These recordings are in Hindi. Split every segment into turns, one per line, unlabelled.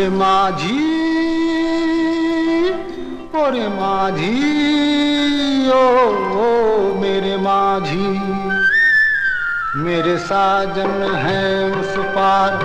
मेरे माझी ओरे माझी ओ मेरे माझी, मेरे साजन है उस पार,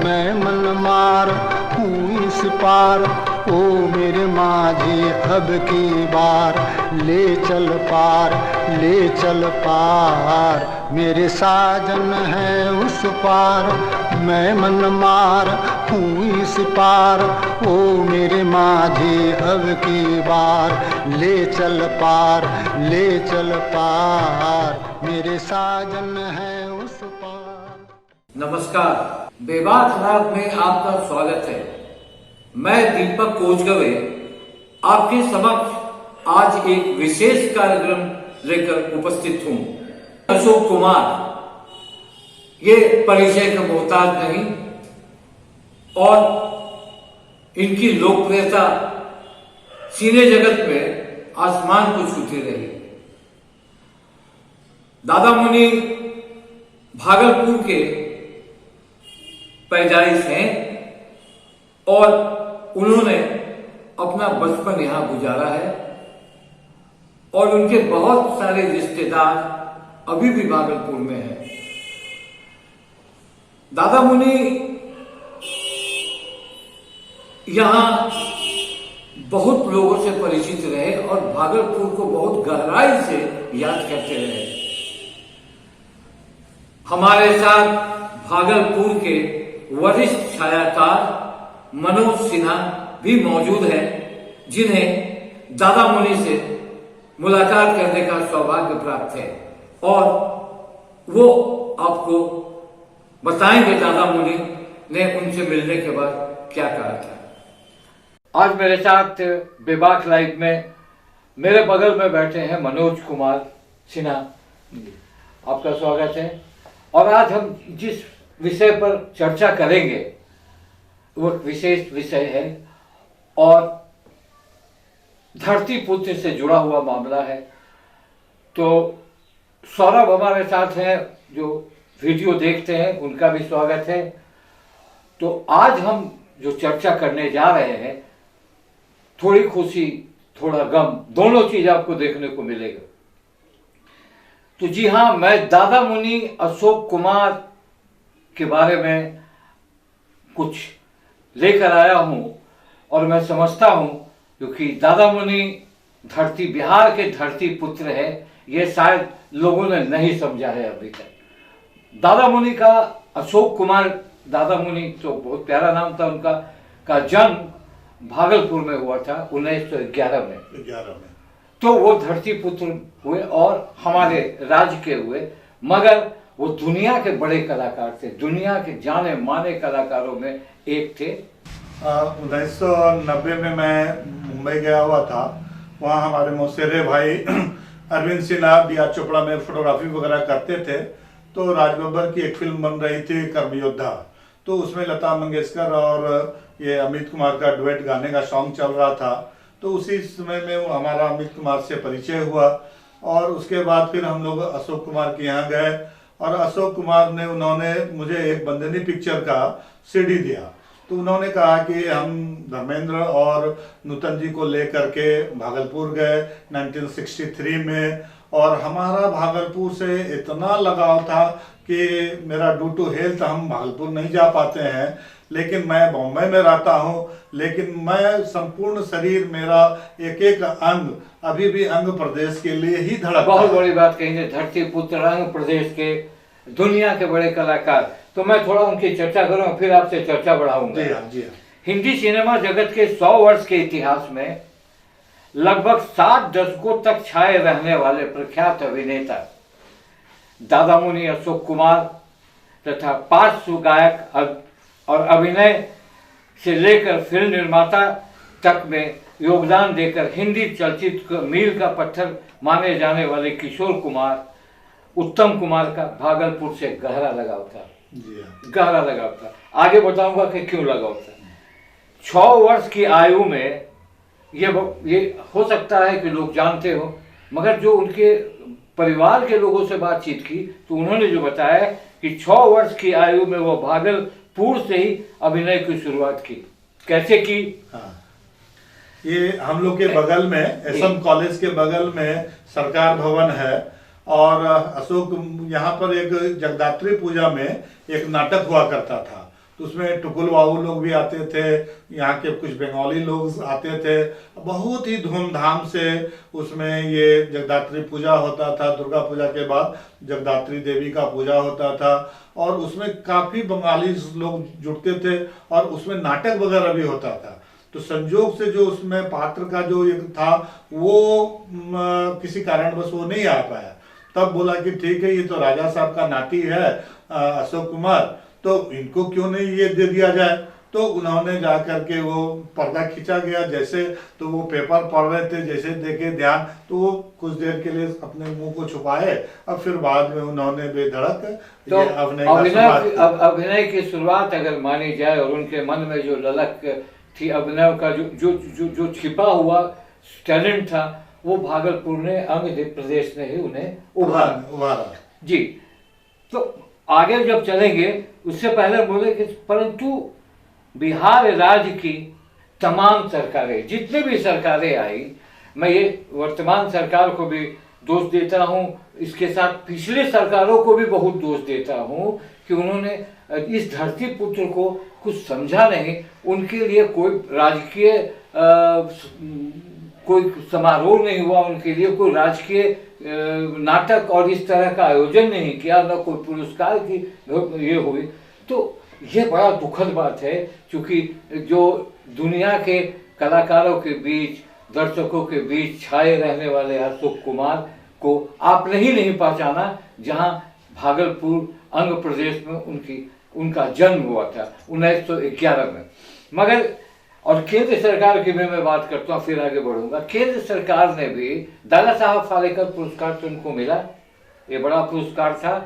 मैं मन मार हूँ इस पार। ओ मेरे माझी अब की बार ले चल पार, ले चल पार। मेरे साजन है उस पार, मैं मन मार हूँ इस पार। ओ मेरे माझी अब की बार ले चल पार, ले चल पार। मेरे साजन है उस पार।
नमस्कार, बेबाक राग में आपका स्वागत है। मैं दीपक कोचगवे आपके समक्ष आज एक विशेष कार्यक्रम लेकर उपस्थित हूँ। अशोक कुमार ये परिचय का मोहताज नहीं और इनकी लोकप्रियता सिने जगत में आसमान को छूती रही। दादा मुनि भागलपुर के पैदाइश हैं और उन्होंने अपना बचपन यहां गुजारा है और उनके बहुत सारे रिश्तेदार अभी भी भागलपुर में हैं। दादा मुनि यहां बहुत लोगों से परिचित रहे और भागलपुर को बहुत गहराई से याद करते रहे। हमारे साथ भागलपुर के वरिष्ठ छायाकार मनोज सिन्हा भी मौजूद हैं, जिन्हें दादा मुनि से मुलाकात करने का सौभाग्य प्राप्त है और वो आपको बताएंगे दादा मुनि ने उनसे मिलने के बाद क्या कहा था। आज मेरे साथ बेबाक लाइव में मेरे बगल में बैठे हैं मनोज कुमार सिन्हा, आपका स्वागत है। और आज हम जिस विषय पर चर्चा करेंगे वो विशेष विषय है और धरती पुत्र से जुड़ा हुआ मामला है। तो सौरभ हमारे साथ हैं जो वीडियो देखते हैं, उनका भी स्वागत है। तो आज हम जो चर्चा करने जा रहे हैं, थोड़ी खुशी थोड़ा गम दोनों चीज आपको देखने को मिलेगा। तो जी हाँ, मैं दादा मुनि अशोक कुमार के बारे में कुछ लेकर आया हूं और मैं समझता हूं क्योंकि दादा मुनि धरती बिहार के धरती पुत्र है, ये शायद लोगों ने नहीं समझा है अभी तक। दादा मुनि का अशोक कुमार दादा मुनि तो बहुत प्यारा नाम था उनका, का जन्म भागलपुर में हुआ था 1911 में। तो वो धरती पुत्र हुए और हमारे राज्य के हुए, मगर वो दुनिया के बड़े कलाकार थे, दुनिया के जाने माने कलाकारों में एक थे।
1990 में मैं मुंबई गया हुआ था। वहाँ हमारे मौसेरे भाई अरविंद सिन्हा बिया चोपड़ा में फोटोग्राफी वगैरह करते थे। तो राज बब्बर की एक फिल्म बन रही थी कर्म योद्धा, तो उसमें लता मंगेशकर और ये अमित कुमार का डुएट गाने का सॉन्ग चल रहा था। तो उसी समय में हमारा अमित कुमार से परिचय हुआ और उसके बाद फिर हम लोग अशोक कुमार के यहाँ गए और अशोक कुमार ने उन्होंने मुझे एक बंदनी पिक्चर का सीडी दिया। तो उन्होंने कहा कि हम धर्मेंद्र और नूतन जी को लेकर के भागलपुर गए 1963 में और हमारा भागलपुर से इतना लगाव था कि मेरा ड्यू टू हेल्थ हम भागलपुर नहीं जा पाते हैं, लेकिन मैं बॉम्बे में रहता हूँ, लेकिन मैं संपूर्ण शरीर मेरा एक एक अंग अभी भी अंग प्रदेश के लिए ही धड़कता है।
बहुत बड़ी बात कहेंगे, धरती पुत्र अंग प्रदेश के दुनिया के बड़े कलाकार। तो मैं थोड़ा उनकी चर्चा करूँ फिर आपसे चर्चा बढ़ाऊंगा।
जी हाँ, जी हाँ।
हिंदी सिनेमा जगत के 100 वर्ष के इतिहास में लगभग 7 दशकों तक छाए रहने वाले प्रख्यात अभिनेता दादा मुनि अशोक कुमार तथा पार्श्व गायक और अभिनय से लेकर फिल्म निर्माता तक में योगदान देकर हिंदी चलचित्र मील का पत्थर माने जाने वाले किशोर कुमार, उत्तम कुमार का भागलपुर से गहरा लगाव था। गहरा लगाव था। आगे बताऊंगा कि क्यों लगाव था। 6 वर्ष की आयु में ये हो सकता है कि लोग जानते हो, मगर जो उनके परिवार के लोगों से बातचीत की तो उन्होंने जो बताया कि 6 वर्ष की आयु में वो भागलपुर से ही अभिनय की शुरुआत की। कैसे की?
हाँ, ये हम लोग के बगल में एसएम कॉलेज के बगल में सरकार भवन है, और अशोक यहाँ पर एक जगदात्री पूजा में एक नाटक हुआ करता था, तो उसमें टुकुल बाबू लोग भी आते थे, यहाँ के कुछ बंगाली लोग आते थे, बहुत ही धूमधाम से उसमें ये जगदात्री पूजा होता था। दुर्गा पूजा के बाद जगदात्री देवी का पूजा होता था, और उसमें काफ़ी बंगाली लोग जुटते थे, और उसमें नाटक वगैरह भी होता था। तो संजोग से जो उसमें पात्र का जो एक था वो किसी कारणवश वो नहीं आ पाया। तब बोला कि ठीक है, ये तो राजा साहब का नाती है अशोक कुमार, तो इनको क्यों नहीं ये दे दिया जाए। तो उन्होंने जा करके वो पर्दा खींचा गया, जैसे तो वो पेपर पढ़ रहे थे, जैसे देखे ध्यान, तो वो कुछ देर के लिए अपने मुंह को छुपाए, अब फिर बाद में उन्होंने बेधड़क
तो
अभिनय
की शुरुआत अगर मानी जाए, और उनके मन में जो ललक थी अभिनय का, जो छिपा हुआ टैलेंट था, वो भागलपुर ने, आंध्र प्रदेश ने ही उन्हें उभारा जी। तो आगे जब चलेंगे उससे पहले बोले कि परंतु बिहार राज्य की तमाम सरकारें, जितनी भी सरकारें आई, मैं ये वर्तमान सरकार को भी दोष देता हूँ, इसके साथ पिछले सरकारों को भी बहुत दोष देता हूँ कि उन्होंने इस धरती पुत्र को कुछ समझा नहीं। उनके लिए कोई राजकीय कोई समारोह नहीं हुआ, उनके लिए कोई राजकीय नाटक और इस तरह का आयोजन नहीं किया, न कोई पुरस्कार की ये हुई। तो ये बड़ा दुखद बात है, क्योंकि जो दुनिया के कलाकारों के बीच, दर्शकों के बीच छाए रहने वाले अशोक कुमार को आपने ही नहीं पहचाना, जहां भागलपुर आंध्र प्रदेश में उनका जन्म हुआ था 1911 में। मगर और केंद्र सरकार की भी मैं बात करता हूँ, फिर आगे बढ़ूंगा। केंद्र सरकार ने भी दादा साहब फाल्के पुरस्कार तो उनको मिला, ये बड़ा पुरस्कार था,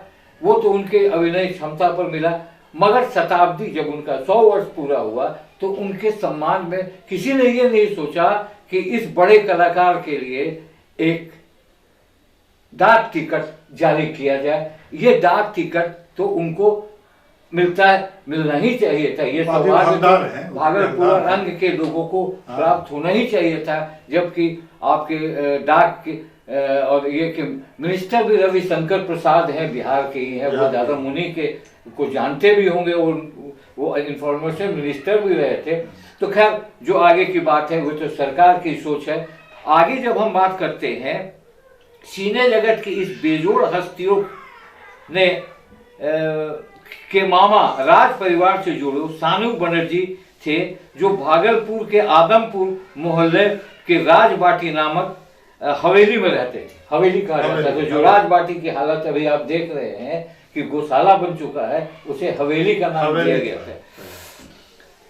वो तो उनके अभिनय क्षमता पर मिला। मगर शताब्दी जब उनका 100 वर्ष पूरा हुआ, तो उनके सम्मान में किसी ने ये नहीं सोचा कि इस बड़े कलाकार के लिए एक डाक टिकट जारी किया जाए। ये डाक टिकट तो उनको मिलना ही चाहिए था, ये सौभाग्य भागलपुर रंग के लोगों को प्राप्त होना ही चाहिए था। जबकि आपके डाक के और ये कि मिनिस्टर भी रविशंकर प्रसाद हैं, बिहार के ही हैं, वो दादा मुनि के को जानते भी होंगे, और वो इंफॉर्मेशन मिनिस्टर भी रहे थे। तो खैर जो आगे की बात है वो तो सरकार की सोच है। आगे जब हम बात करते हैं, सिने जगत की इस बेजोड़ हस्तियों ने के मामा राज परिवार से जुड़े सानू बनर्जी थे, जो भागलपुर के आदमपुर मोहल्ले के राजबाटी नामक हवेली में रहते थे। हवेली कहा जाता है, जो राजबाटी की हालत अभी आप देख रहे हैं कि गौशाला बन चुका है, उसे हवेली का नाम दिया गया था।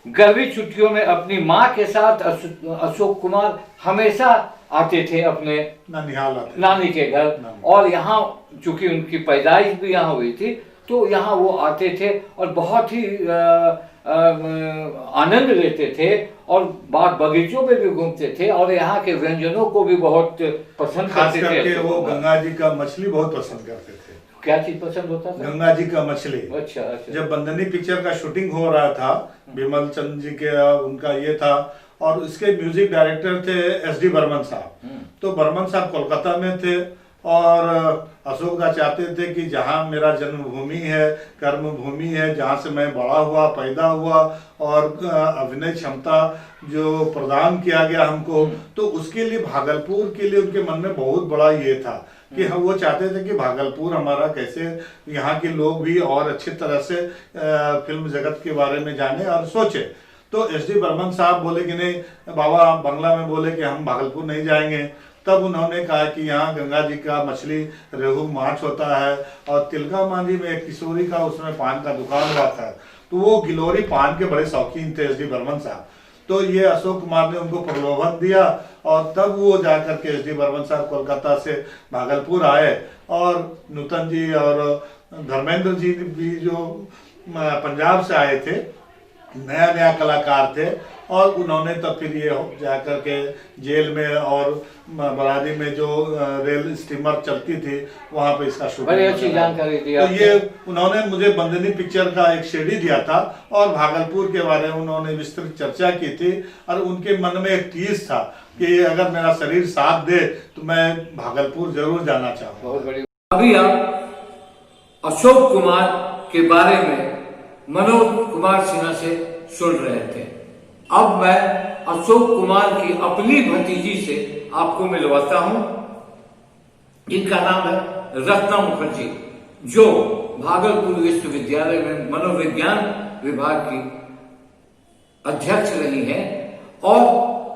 गर्मी छुट्टियों में अपनी माँ के साथ अशोक कुमार हमेशा आते थे अपने नानी के घर, और यहाँ चूंकि उनकी पैदाइश भी यहाँ हुई थी, तो यहाँ वो आते थे और बहुत ही आनंद लेते थे, और बाग बगीचों में भी घूमते थे, और यहाँ के व्यंजनों को भी बहुत पसंद करते थे।
वो गंगा जी का मछली बहुत पसंद करते थे।
क्या चीज पसंद होता था?
गंगा जी का मछली।
अच्छा।
जब बंदनी पिक्चर का शूटिंग हो रहा था, विमल चंद जी के उनका ये था, और इसके म्यूजिक डायरेक्टर थे SD बर्मन साहब। तो बर्मन साहब कोलकाता में थे, और अशोक दा चाहते थे कि जहाँ मेरा जन्मभूमि है, कर्मभूमि है, जहाँ से मैं बड़ा हुआ, पैदा हुआ, और अभिनय क्षमता जो प्रदान किया गया हमको, तो उसके लिए भागलपुर के लिए उनके मन में बहुत बड़ा ये था कि हम वो चाहते थे कि भागलपुर हमारा कैसे, यहाँ के लोग भी और अच्छी तरह से फिल्म जगत के बारे में जाने और सोचे। तो SD बर्मन साहब बोले कि नहीं बाबा, बंगला में बोले कि हम भागलपुर नहीं जाएंगे। तब उन्होंने कहा कि यहाँ गंगा जी का मछली, रेहू माछ होता है, और तिलका मांझी में एक किशोरी का उसमें पान का दुकान हुआ था, तो वो गिलोरी पान के बड़े शौकीन थे SD बर्मन साहब। तो ये अशोक कुमार ने उनको प्रलोभन दिया, और तब वो जाकर के SD बर्मन साहब कोलकाता से भागलपुर आए, और नूतन जी और धर्मेंद्र जी भी जो पंजाब से आए थे, नया नया कलाकार थे, और उन्होंने तब फिर ये जाकर के जेल में और बरादी में जो रेल स्टीमर चलती थी वहाँ पे इसका शूटिंग।
बड़ी अच्छी जानकारी दी
तो
आपने।
ये उन्होंने मुझे बंदनी पिक्चर का एक सीडी दिया था और भागलपुर के बारे में उन्होंने विस्तृत चर्चा की थी, और उनके मन में एक टीस था कि अगर मेरा शरीर साथ दे तो मैं भागलपुर जरूर जाना चाहूँगा।
बहुत बड़ी। अभी आप अशोक कुमार के बारे में मनोज कुमार सिन्हा से सुन रहे थे। अब मैं अशोक कुमार की अपनी भतीजी से आपको मिलवाता हूं। इनका नाम है रत्ना मुखर्जी, जो भागलपुर विश्वविद्यालय में मनोविज्ञान विभाग की अध्यक्ष रही हैं और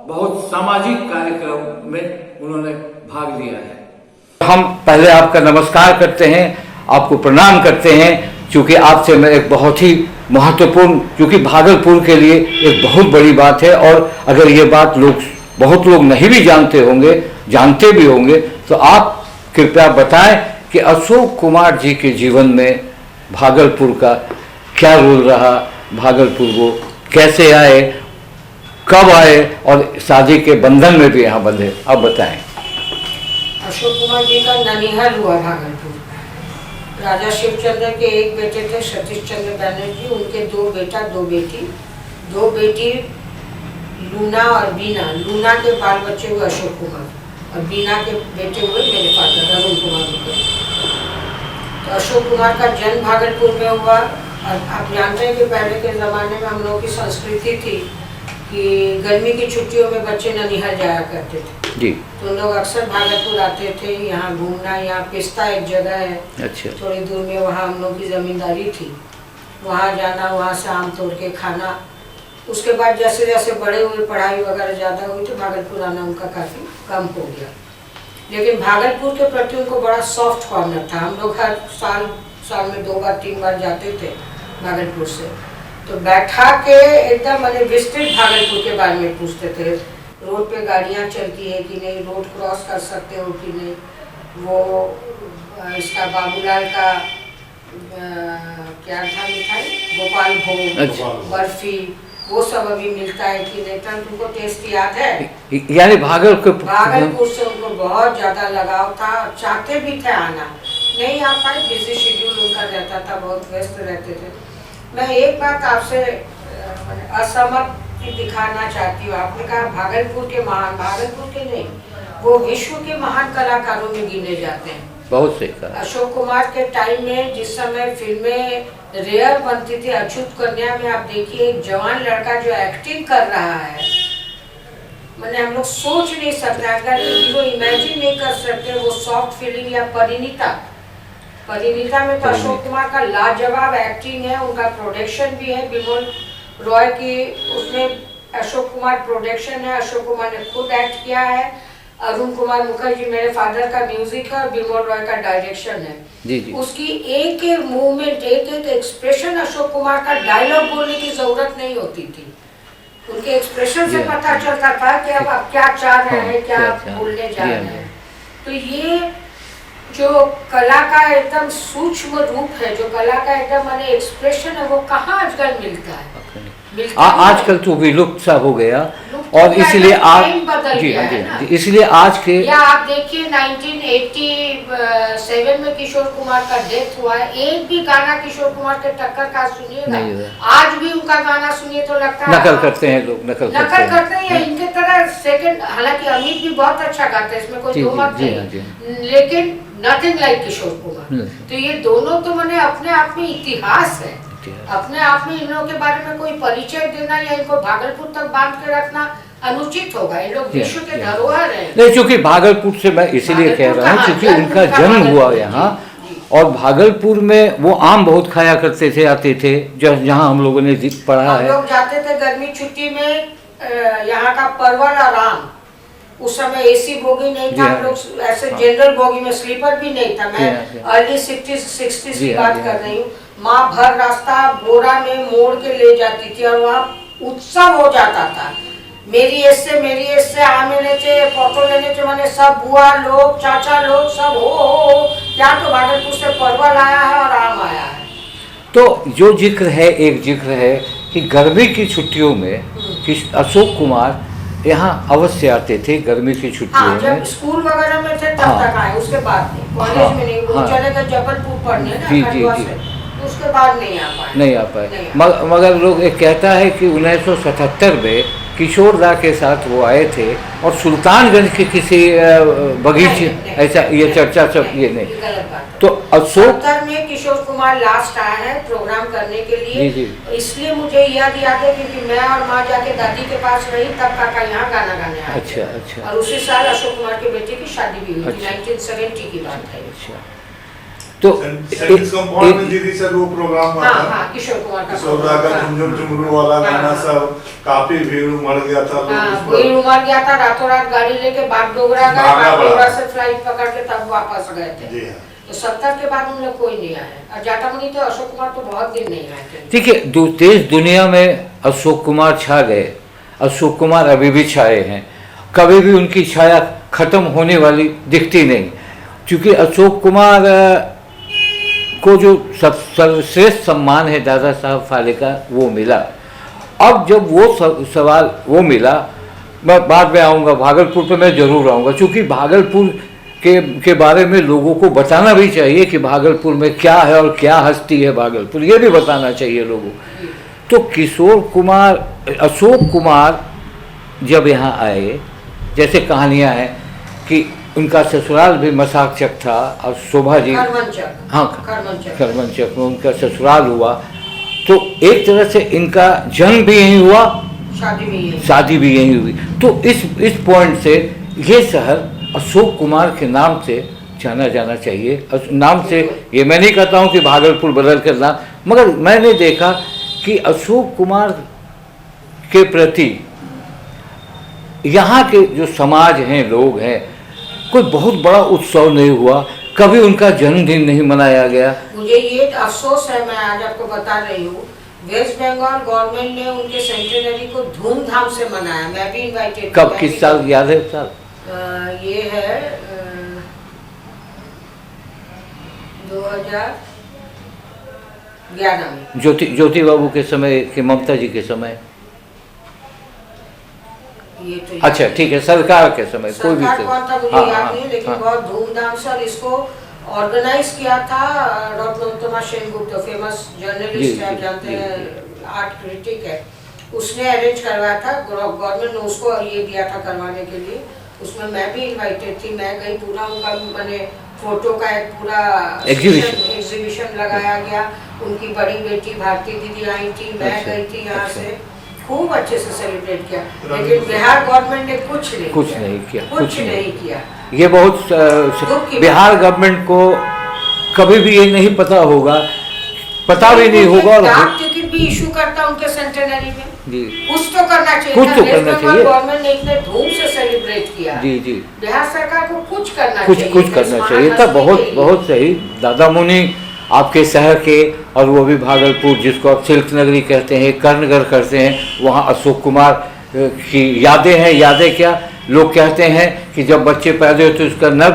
बहुत सामाजिक कार्यक्रम में उन्होंने भाग लिया है। हम पहले आपका नमस्कार करते हैं, आपको प्रणाम करते हैं, क्योंकि आपसे मैं एक बहुत ही महत्वपूर्ण, क्योंकि भागलपुर के लिए एक बहुत बड़ी बात है, और अगर ये बात बहुत लोग नहीं भी जानते होंगे, जानते भी होंगे, तो आप कृपया बताएं कि अशोक कुमार जी के जीवन में भागलपुर का क्या रोल रहा, भागलपुर वो कैसे आए, कब आए और शादी के बंधन में भी यहाँ बंधे, आप बताएं।
अशोक कुमार जी का ननिहाल हुआ भागलपुर। राजा शिवचंद्र के एक बेटे थे सतीश चंद्र बैनर्जी, उनके 2 बेटा 2 बेटी। 2 बेटी लूना और बीना। लूना के बाल बच्चे हुए अशोक कुमार, और बीना के बेटे हुए मेरे फादर अरुण कुमार हुए। तो अशोक कुमार का जन्म भागलपुर में हुआ। और आप जानते हैं कि पहले के ज़माने में हम लोगों की संस्कृति थी कि गर्मी की छुट्टियों में बच्चे ननिहाल जाया करते थे
जी।
तो लोग अक्सर भागलपुर आते थे यहाँ घूमना। यहाँ पिस्ता एक जगह है,
अच्छा,
थोड़ी दूर में, वहाँ हम लोग की ज़मींदारी थी, वहाँ जाना, वहाँ से आम तोड़ के खाना। उसके बाद जैसे जैसे बड़े हुए, पढ़ाई वगैरह ज़्यादा हुई तो भागलपुर आना उनका काफ़ी कम हो गया। लेकिन भागलपुर के प्रति उनको बड़ा सॉफ्ट कॉर्नर था। हम लोग हर साल में 2 बार 3 बार जाते थे भागलपुर से, तो बैठा के एकदम मैंने विस्तृत भागलपुर के बारे में पूछते थे। रोड पे गाड़ियाँ चलती है कि नहीं, रोड क्रॉस कर सकते हो कि नहीं, वो इसका बाबूलाल का क्या था मिठाई, गोपाल भोग,
अच्छा,
बर्फी, वो सब अभी मिलता है कि नहीं, तो तुमको टेस्ट याद है।
यानी
भागलपुर से उनको बहुत ज्यादा लगाव था, चाहते भी थे आना, नहीं आ पाए, बिजी शेड्यूल उनका रहता था, बहुत व्यस्त रहते थे। मैं एक बात आपसे असहमति दिखाना चाहती हूँ। आपने कहा भागलपुर के महान, भागलपुर के नहीं, वो विश्व के महान कलाकारों में गिने जाते हैं।
बहुत सही कहा।
अशोक कुमार के टाइम में जिस समय फिल्में रेयर बनती थी, अछूत कन्या में आप देखिए एक जवान लड़का जो एक्टिंग कर रहा है, मैंने हम लोग सोच नहीं सकते, अगर हीरो इमेजिन नहीं कर सकते वो सॉफ्ट फीलिंग। या परिणीता में तो अशोक कुमार का लाजवाब एक्टिंग है, उनका प्रोडक्शन भी है, बिमल रॉय की उसमें अशोक कुमार प्रोडक्शन है, अशोक कुमार ने खुद एक्ट किया है, अरुण कुमार मुखर्जी मेरे फादर का म्यूजिक है और बिमल रॉय का डायरेक्शन है।
जी जी।
उसकी एक एक मूवमेंट, एक एक एक्सप्रेशन, अशोक कुमार का डायलॉग बोलने की जरूरत नहीं होती थी, उनके एक्सप्रेशन से पता चलता था कि अब आप क्या चाह रहे हैं, क्या बोलने जा रहे हैं। तो ये जो कला का एकदम सूक्ष्म रूप है, जो कला का एकदम माने एक्सप्रेशन है, वो कहाँ आजकल मिलता है?
आजकल तो विलुप्त सा हो गया, और इसलिए आज जी, इसलिए आज के,
या आप देखिए 1987 में किशोर कुमार का डेथ हुआ है, एक भी गाना किशोर कुमार के टक्कर का सुनिए, आज भी उनका गाना सुनिए तो लगता है
नकल करते हैं लोग, नकल करते हैं,
या इनके तरह सेकंड। हालांकि अमित भी बहुत अच्छा गाते हैं, इसमें कोई दो मत नहीं, लेकिन नथिंग लाइक किशोर कुमार। तो ये दोनों तो मैंने अपने आप में इतिहास है, अपने आप में इन लोगों के बारे में कोई परिचय देना या इनको भागलपुर तक बांध के रखना अनुचित होगा। ये लोग विश्व के धरोहर हैं।
नहीं, क्योंकि भागलपुर से मैं इसीलिए कह रहा हूँ क्योंकि उनका जन्म हुआ यहाँ, और भागलपुर में वो आम बहुत खाया करते थे, आते थे, जहाँ हम लोगों ने पढ़ा है।
हम लोग जाते थे गर्मी छुट्टी में, यहाँ का परवल और आम, उस समय एसी बोगी नहीं था, हम लोग ऐसे जनरल बोगी में, स्लीपर भी नहीं था। मैं अर्ली 60s की बात कर रही हूँ। माँ भर रास्ता बोरा में मोड़ के ले जाती थी और वहाँ उत्सव हो जाता था। मेरी एज से आम लेने थे, फोटो लेने थे, मैंने सब बुआ लोग, चाचा लोग सब हो क्या, तो भागलपुर से परवल आया है और आम आया है।
तो जो जिक्र है, एक जिक्र है कि गर्मी की छुट्टियों में कि अशोक कुमार यहाँ अवश्य आते थे गर्मी की छुट्टियों
हाँ,
में।
जब स्कूल वगैरह में थे तब
हाँ।
तक आए, उसके बाद नहीं, कॉलेज
हाँ,
में नहीं। वो
हाँ।
चले गए जबलपुर पढ़ने ना
जी,
खंडवा
जी,
से, तो उसके बाद नहीं आ पाए।
नहीं आ पाए।
नहीं आ
मगर लोग एक कहता है कि 1977 में किशोर दा के साथ वो आए थे और सुल्तानगंज के किसी बगीचे,
नहीं,
ऐसा ये चर्चा सब ये नहीं।
गलत बात।
तो अशोक
70 में किशोर कुमार लास्ट आए हैं प्रोग्राम करने के लिए।
जी,
इसलिए मुझे याद है क्योंकि मैं और माँ जाके दादी के पास रही, तब काका यहाँ गाना गाने आए थे।
अच्छा, अच्छा।
और उसी साल अशोक कुमार के बेटे की शादी भी हुई थी,
अच्छा।
1970 की बात है।
अच्छा, तो
सेंट्रल कंपाउंड में दीदी सर वो प्रोग्राम हुआ
हाँ
था,
हाँ, किशोर कुमार का
किशोर दा का झुमझुम झुमरू वाला गाना
हाँ।
सब, काफी भीड़ उमड़ गया था लोग
हाँ,
उस पर।
भीड़ उमड़ गया था, रातों रात गाड़ी लेके बागडोगरा गए,
बागडोगरा।
बागडोगरा से फ्लाइट पकड़ के तब वापस गए थे।
जी हाँ।
तो 70 के बाद उन लोग कोई नहीं आए, और जाटामुनि तो अशोक कुमार तो बहुत दिन नहीं आए थे।
ठीक है, देश दुनिया में अशोक कुमार छा गए, अशोक कुमार अभी भी छाए हैं, कभी भी उनकी छाया खत्म होने वाली दिखती नहीं, क्योंकि अशोक कुमार को जो सर्वश्रेष्ठ सम्मान है दादा साहब फाल्के का वो मिला। अब जब वो सवाल वो मिला, मैं बाद में आऊँगा, भागलपुर पे मैं ज़रूर आऊँगा, क्योंकि भागलपुर के बारे में लोगों को बताना भी चाहिए कि भागलपुर में क्या है और क्या हस्ती है भागलपुर, ये भी बताना चाहिए लोगों। तो किशोर कुमार, अशोक कुमार जब यहाँ आए, जैसे कहानियाँ हैं कि उनका ससुराल भी मसाकचक था और शोभा जी, हाँ खरमनचक में उनका ससुराल हुआ, तो एक तरह से इनका जन्म भी यहीं हुआ, शादी भी यहीं हुई। तो इस पॉइंट से ये शहर अशोक कुमार के नाम से जाना जाना चाहिए। नाम से ये मैं नहीं कहता हूँ कि भागलपुर बदल कर नाम, मगर मैंने देखा कि अशोक कुमार के प्रति यहाँ के जो समाज हैं, लोग हैं, कोई बहुत बड़ा उत्सव नहीं हुआ, कभी उनका जन्मदिन नहीं मनाया गया।
मुझे ये अफसोस है, मैं आज आपको बता रही हूँ, वेस्ट बंगाल गवर्नमेंट ने उनके सेंटेनरी को धूमधाम से मनाया, मैं भी इनवाइटेड।
कब, किस साल याद है साल?
ये है 2011 में,
ज्योति बाबू के समय कि ममता जी के समय?
ये तो
अच्छा ठीक है, सरकार के समय, कोई भी
सरकार कौन था मुझे याद नहीं, लेकिन बहुत धूमधाम से। और इसको ऑर्गेनाइज किया था रत्नोत्तमा सेनगुप्ता, फेमस जर्नलिस्ट है, जानते हैं, आर्ट क्रिटिक है, उसने अरेंज करवाया था। गवर्नमेंट ने उसको ये दिया था करवाने के लिए, उसमें मैं भी इनवाइटेड थी। मैं गई, पूरा उनका मैंने फोटो का एक पूरा एग्जीबिशन लगाया गया। उनकी बड़ी बेटी भारती दीदी आई थी, मैं गई थी यहाँ से, खूब अच्छे से सेलिब्रेट किया। लेकिन बिहार गवर्नमेंट ने कुछ नहीं किया।
ये बहुत बिहार गवर्नमेंट को कभी भी ये नहीं पता होगा, पता भी नहीं होगा। और
डाक टिकट भी इशू करता उनके सेंटेनरी में
जी,
कुछ तो करना चाहिए,
कुछ तो करना चाहिए।
गवर्नमेंट ने इतने धूम से सेलिब्रेट किया,
जी जी,
बिहार सरकार को कुछ करना चाहिए
था। बहुत सही। दादा मुनि आपके शहर के, और वो भी भागलपुर, जिसको आप सिल्क नगरी कहते हैं, कर्णगढ़ करते हैं, वहाँ अशोक कुमार की यादें हैं। यादें क्या, लोग कहते हैं कि जब बच्चे पैदा होते उसका नर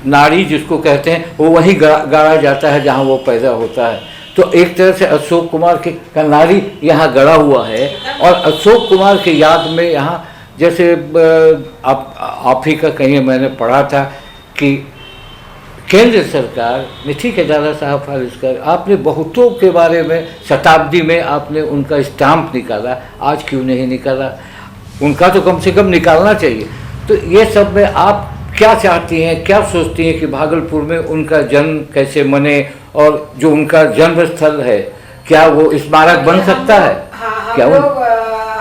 नाड़ी जिसको कहते हैं वो वहीं गाड़ा जाता है जहाँ वो पैदा होता है। तो एक तरह से अशोक कुमार का नाड़ी यहाँ गड़ा हुआ है। और अशोक कुमार की याद में यहाँ, जैसे आप ही का कहीं मैंने पढ़ा था कि केंद्र सरकार ने, ठीक है दादा साहब फाल्के, आपने बहुतों के बारे में शताब्दी में आपने उनका स्टाम्प निकाला, आज क्यों नहीं निकाला? उनका तो कम से कम निकालना चाहिए। तो ये सब में आप क्या चाहती हैं, क्या सोचती हैं कि भागलपुर में उनका जन्म कैसे मने, और जो उनका जन्म स्थल है क्या वो स्मारक बन सकता है?
हाँ,
क्या
हम लोग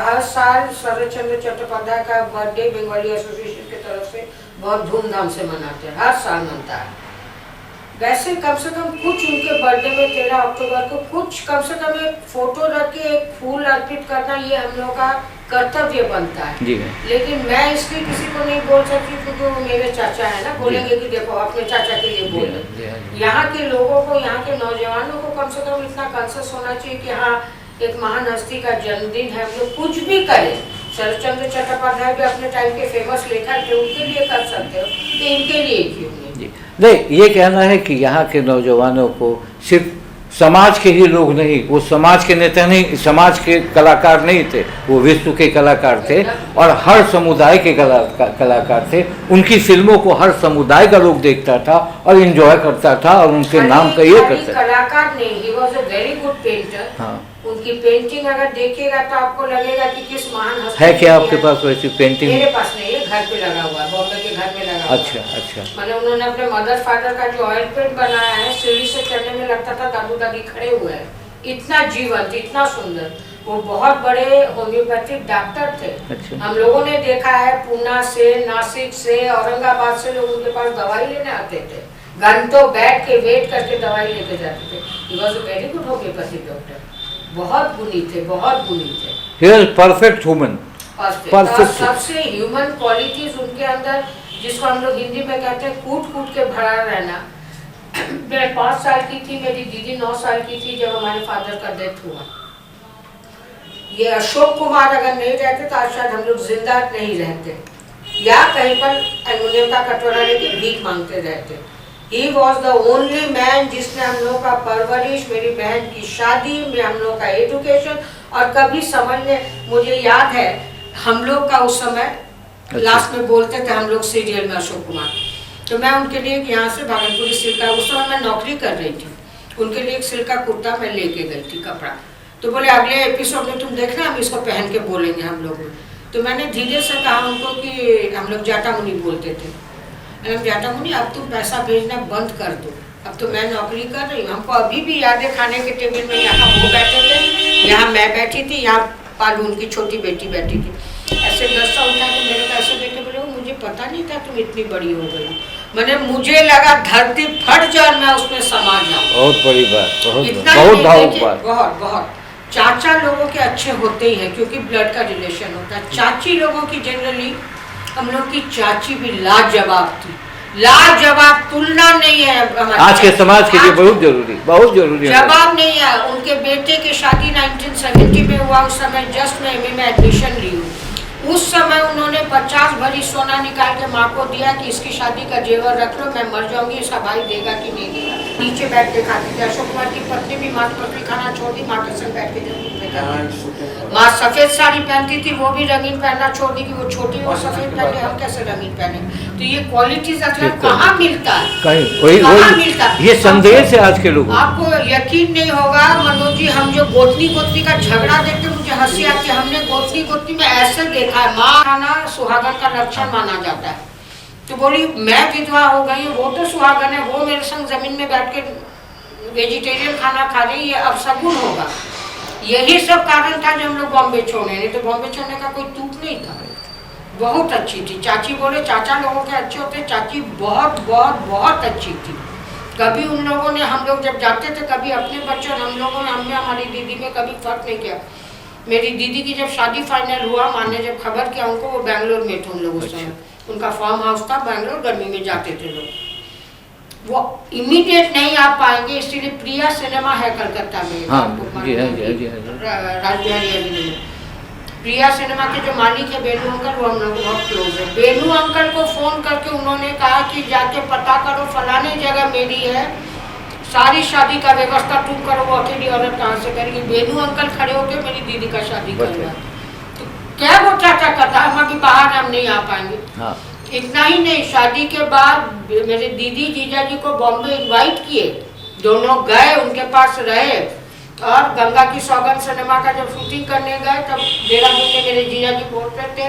हर साल शरद चंद्र चट्टोपाध्याय का बर्थडे बंगाली एसोसिएशन की तरफ से बहुत धूमधाम से मनाते हैं, हर साल मनता है। वैसे कम से कम कुछ उनके बर्थडे में 13 अक्टूबर को कुछ कम से कम एक फोटो रख के एक फूल अर्पित करना, ये हम लोग का कर्तव्य बनता है।
जी।
लेकिन मैं इसलिए किसी को नहीं बोल सकती क्योंकि वो मेरे चाचा है ना, बोलेंगे कि देखो अपने चाचा के लिए बोल। यहाँ के लोगों को, यहाँ के नौजवानों को कम से कम इतना कॉन्शियस होना चाहिए कि हाँ, एक महान हस्ती का जन्मदिन है, हम लोग कुछ भी करें। शरद चंद्र चट्टोपाध्याय भी अपने टाइम के फेमस लेखक थे, उनके लिए कर सकते हो, तो इनके लिए क्यों नहीं?
नहीं, ये कहना है कि यहाँ के नौजवानों को सिर्फ समाज के ही लोग नहीं, वो समाज के नेता नहीं, समाज के कलाकार नहीं थे, वो विश्व के कलाकार थे और हर समुदाय के कलाकार थे। उनकी फिल्मों को हर समुदाय का लोग देखता था और एंजॉय करता था और उनके नाम का ये करता था।
कलाकार नहीं, he was a very good painter.
हाँ,
उनकी पेंटिंग अगर देखिएगा तो आपको लगेगा कि किस महान हस्ती
है क्या आपके पास वैसी पेंटिंग?
मेरे पास नहीं है, घर पे लगा हुआ है, बॉम्बे के घर में लगा हुआ है।
अच्छा।
मतलब उन्होंने अपने मदर फादर का जो ऑयल पेंट बनाया है, सीढ़ी से चढ़ने में लगता था दादू दादी खड़े हुए हैं, इतना जीवंत, इतना सुंदर। वो बहुत बड़े होम्योपैथिक डॉक्टर थे।
अच्छा।
हम लोगों ने देखा है पूना से, नासिक से, औरंगाबाद से लोग उनके पास दवाई लेने आते थे, घंटों बैठ के वेट करके दवाई लेके जाते थे। He was a very good homeopathic doctor, बहुत गुणी थे, बहुत गुणी थे।
He was perfect human.
और सबसे ह्यूमन क्वालिटीज उनके अंदर, जिसको हम लोग हिंदी में कहते हैं कूट कूट के भरा रहना। मैं 5 साल की थी, मेरी दीदी 9 साल की थी जब हमारे फादर का डेथ हुआ। ये अशोक कुमार अगर नहीं रहते तो आज शायद हम लोग जिंदा नहीं रहते, या कहीं पर एल्युमिनियम का कटोरा लेके भीख मांगते रहते। He was the only man जिसने हम लोग का परवरिश, मेरी बहन की शादी में हम लोग का एजुकेशन, और कभी समझने, मुझे याद है हम लोग का उस समय लास्ट में बोलते थे हम लोग सीरियल में अशोक कुमार, तो मैं उनके लिए यहाँ से भागलपुरी सिल्क का, उस समय मैं नौकरी कर रही थी, उनके लिए एक सिल्क का कुर्ता मैं लेके गई थी कपड़ा। तो बोले अगले एपिसोड में तुम देखना हम इसको पहन के बोलेंगे हम लोग। तो मैंने धीरे से कहा उनको कि हम लोग जाटा मुनि बोलते थे, जाटा मुनि अब तुम पैसा भेजना बंद कर दो, अब तो मैं नौकरी कर रही हूँ। हमको अभी भी याद है खाने के टेबल में यहाँ वो बैठे थे, यहाँ मैं बैठी थी, यहाँ पालू उनकी छोटी बेटी बैठी थी। ऐसे गस्सा उठा के मेरे को ऐसे देखे, बोले मुझे पता नहीं था तुम इतनी बड़ी हो गई। मैंने, मुझे लगा धरती फट जाए मैं उसमें समा जाऊँ। बहुत
बड़ी बात,
बहुत भावुक बात। बहुत चाचा लोगों के अच्छे होते ही हैं क्योंकि ब्लड का रिलेशन होता है। चाची लोगों की जनरली, हम लोग की चाची भी लाजवाब थी, लाजवाब, तुलना नहीं है
आज के समाज के लिए बहुत जरूरी
जवाब नहीं है। उनके बेटे की शादी 1970 में हुआ, उस समय जस्ट मैं एमए में एडमिशन ली हूँ। उस समय उन्होंने 50 भरी सोना निकाल के माँ को दिया कि इसकी शादी का जेवर रख लो, मैं मर जाऊंगी, इसका भाई देगा कि नहीं देगा। नीचे बैठ के खाती थी। अशोक कुमार की पत्नी भी मांस मछली खाना छोड़ दी, माँ के संग बैठ के जमीन पे खाती। माँ सफेद साड़ी पहनती थी, वो भी रंगीन पहनना छोड़ दी कि वो छोटी वो सफेद पहने, हम कैसे रंगीन पहने। तो ये क्वालिटीज कहाँ मिलता है, कहाँ मिलता है?
ये संदेश है आज के लोगों।
आपको यकीन नहीं होगा मनोज जी, हम जो गोतनी का झगड़ा देखते मुझे हंसी आती है। हमने गोतनी में ऐसे देखा है, माँ खाना सुहागन का लक्षण माना जाता है। तो बोली मैं विधवा हो गई, वो तो सुहागन है, वो मेरे संग जमीन में बैठ के वेजिटेरियन खाना खा रही है, अब सगुन होगा। यही सब कारण था जो हम लोग बॉम्बे छोड़े, नहीं तो बॉम्बे छोड़ने का कोई तुक नहीं था। बहुत अच्छी थी चाची। बोले चाचा लोगों के अच्छे होते, चाची बहुत बहुत बहुत अच्छी थी। कभी उन लोगों ने, हम लोग जब जाते थे कभी अपने बच्चे, हम लोगों ने, हमने हमारी दीदी में कभी फर्क नहीं किया। मेरी दीदी की जब शादी फाइनल हुआ, माँ ने जब खबर किया उनको, वो बैंगलोर में थे उन लोग उस समय, उनका फार्म हाउस था बैंगलोर, गर्मी में जाते थे लोग, वो इमीडिएट नहीं आ पाएंगे, इसलिए प्रिया सिनेमा है कलकत्ता में, राजबिहारी में। प्रिया सिनेमा के जो मालिक है बेनू अंकल, वो हम लोग बहुत क्लोज है। बेनू अंकल को फोन करके उन्होंने कहा कि जाके पता करो फलाने जगह मेरी है, सारी शादी का व्यवस्था तुम करो, वो अकेली औरत कहाँ से करेगी। बेनू अंकल खड़े होके मेरी दीदी का शादी करवा, तो क्या वो चाचा करता, हम अभी बाहर हम नहीं आ पाएंगे। हाँ। इतना ही नहीं, शादी के बाद मेरे दीदी जीजा जी को बॉम्बे इनवाइट किए, दोनों गए, उनके पास रहे, और गंगा की सौगंध सिनेमा का जब शूटिंग करने गए तब देहरादून में मेरे जीजा जी बोलते थे,